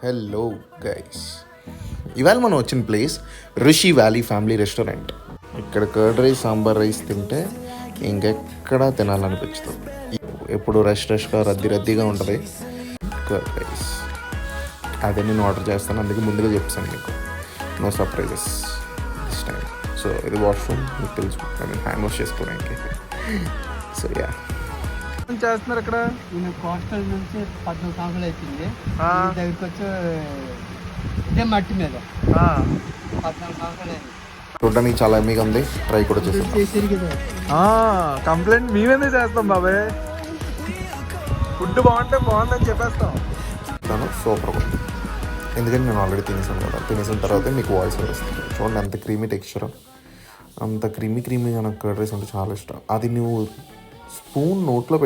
Hello guys, ఇవాళ మనం వచ్చిన place Rishi valley family restaurant. ఇక్కడ కర్డ్ రైస్ సాంబార్ రైస్ తింటే ఇంకెక్కడా తినాలనిపించుతుంది. ఎప్పుడు రష్గా రద్దీగా ఉంటుంది కర్డ్ రైస్. అదే నేను ఆర్డర్ చేస్తాను, అందుకే ముందుగా చెప్తాను మీకు. No surprises this time. So ఇది వాష్రూమ్, మీకు తెలుసు, హ్యాండ్ వాష్ చేసుకోవడానికి. సో యా చేస్తున్నారు ఇక్కడ. నేను కోస్టల్ నుంచి 14 సంవత్సరాలు అయిపోయింది. దగ్గరికి వచ్చి ఇదే మట్టి మీద 14 సంవత్సరాలు అయింది. చూడడానికి చాలా ఎమ్మీగా ఉంది. ట్రై కూడా చేస్తాం. కంప్లైంట్ మేమేందుకు చేస్తాం బాబాయ్, ఫుడ్ బాగుందని చెప్పేస్తాం. సూపర్గా ఉంది, ఎందుకంటే నేను ఆల్రెడీ తినేసాను కదా. తినేసిన తర్వాత మీకు వాయిస్ వస్తుంది. చూడండి ఎంత క్రీమీ టెక్స్చర్, అంత క్రీమీగా నాకు కర్డ్ రైస్ అంటే చాలా ఇష్టం. అది నువ్వు స్పూన్ నోట్లో